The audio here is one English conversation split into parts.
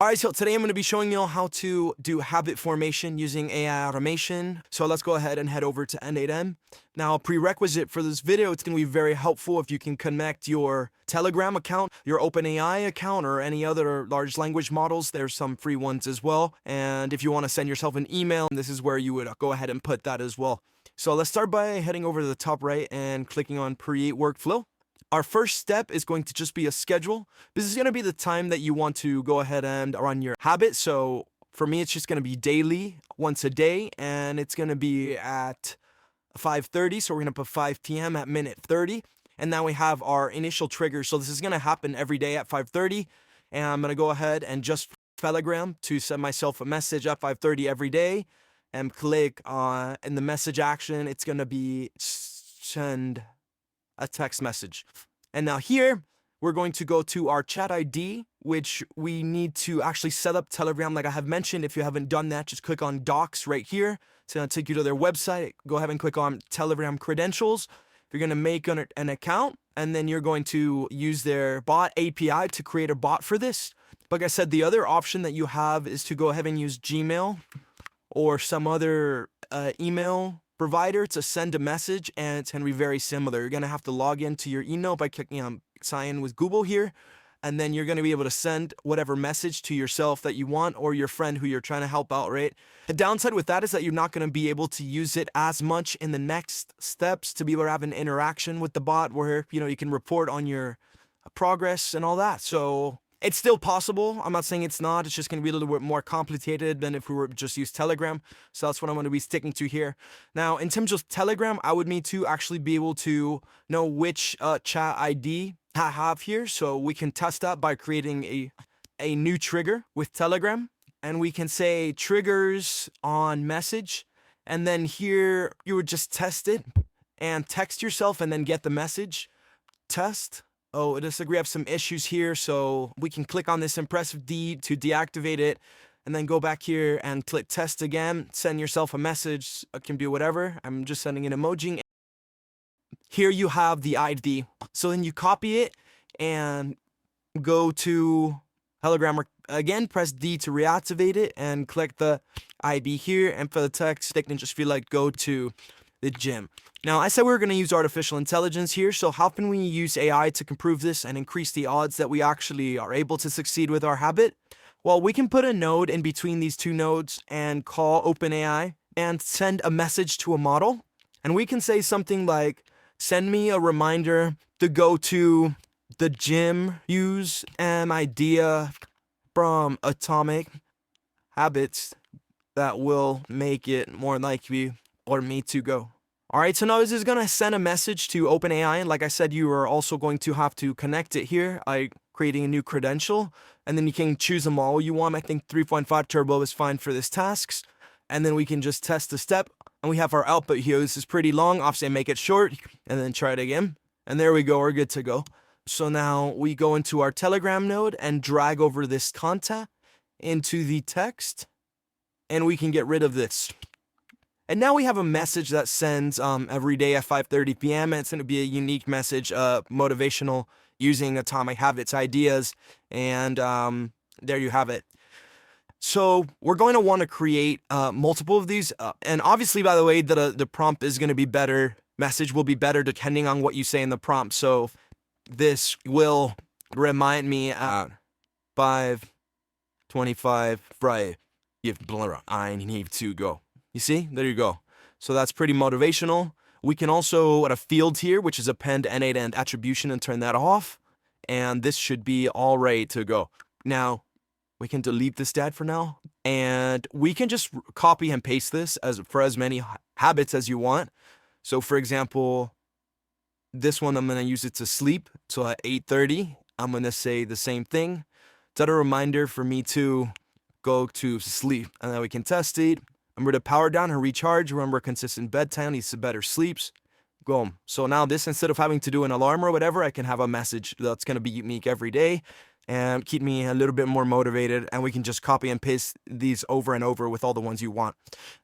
Alright, so today I'm going to be showing you all how to do habit formation using AI automation. So let's go ahead and head over to N8N. Now, a prerequisite for this video, it's going to be very helpful if you can connect your Telegram account, your OpenAI account, or any other large language models. There's some free ones as well. And if you want to send yourself an email, this is where you would go ahead and put that as well. So let's start by heading over to the top right and clicking on Create Workflow. Our first step is going to just be a schedule. This is going to be the time that you want to go ahead and run your habit. So for me, it's just going to be daily, once a day, and it's going to be at 5:30. So we're going to put 5 p.m. at minute 30. And now we have our initial trigger. So this is going to happen every day at 5:30. And I'm going to go ahead and just Telegram to send myself a message at 5:30 every day and click on in the message action. It's going to be send a text message. And now here, we're going to go to our chat ID, which we need to actually set up Telegram. Like I have mentioned, if you haven't done that, just click on Docs right here. It's going to take you to their website. Go ahead and click on Telegram credentials. You're going to make an account, and then you're going to use their bot API to create a bot for this. Like I said, the other option that you have is to go ahead and use Gmail or some other email provider to send a message, and it's going to be very similar. You're going to have to log into your email by clicking on sign in with Google here, and then you're going to be able to send whatever message to yourself that you want or your friend who you're trying to help out, right? The downside with that is that you're not going to be able to use it as much in the next steps to be able to have an interaction with the bot where, you can report on your progress and all that. So it's still possible. I'm not saying it's not. It's just going to be a little bit more complicated than if we were just use Telegram. So that's what I'm going to be sticking to here. Now, in terms of Telegram, I would need to actually be able to know which chat ID I have here. So we can test that by creating a new trigger with Telegram. And we can say triggers on message. And then here you would just test it and text yourself and then get the message. Test. Oh, it looks like we have some issues here, so we can click on this impressive D to deactivate it, and then go back here and click test again, send yourself a message. It can be whatever. I'm just sending an emoji. Here you have the ID. So then you copy it and go to Telegram again, press D to reactivate it, and click the ID here, and for the text, they can just feel like go to the gym. Now, I said we were going to use artificial intelligence here, so how can we use AI to improve this and increase the odds that we actually are able to succeed with our habit? Well, we can put a node in between these two nodes and call OpenAI and send a message to a model. And we can say something like, send me a reminder to go to the gym, use an idea from Atomic Habits that will make it more likely for me to go. All right, so now this is going to send a message to OpenAI, and like I said, you are also going to have to connect it here by creating a new credential, and then you can choose a model you want. I think 3.5 Turbo is fine for this tasks, and then we can just test the step, and we have our output here. This is pretty long. Obviously, make it short, and then try it again, and there we go. We're good to go. So now we go into our Telegram node and drag over this content into the text, and we can get rid of this. And now we have a message that sends every day at 5:30 p.m. And it's going to be a unique message, motivational, using Atomic Habits ideas. And there you have it. So we're going to want to create multiple of these. And obviously, by the way, the prompt is going to be better. Message will be better depending on what you say in the prompt. So this will remind me at 5:25 Friday. I need to go. You see, there you go. So that's pretty motivational. We can also add a field here, which is append N8 and attribution, and turn that off. And this should be all ready to go. Now, we can delete this stat for now. And we can just copy and paste this for as many habits as you want. So for example, this one, I'm going to use it to sleep. So at 8:30, I'm going to say the same thing. Set a reminder for me to go to sleep. And then we can test it. Remember to power down and recharge. Remember, consistent bedtime leads to better sleeps. Boom. So now this, instead of having to do an alarm or whatever, I can have a message that's going to be unique every day and keep me a little bit more motivated. And we can just copy and paste these over and over with all the ones you want.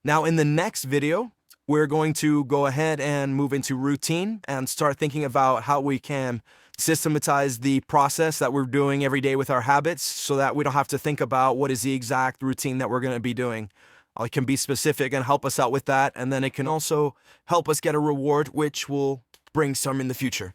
Now, in the next video, we're going to go ahead and move into routine and start thinking about how we can systematize the process that we're doing every day with our habits so that we don't have to think about what is the exact routine that we're going to be doing. It can be specific and help us out with that, and then it can also help us get a reward, which will bring some in the future.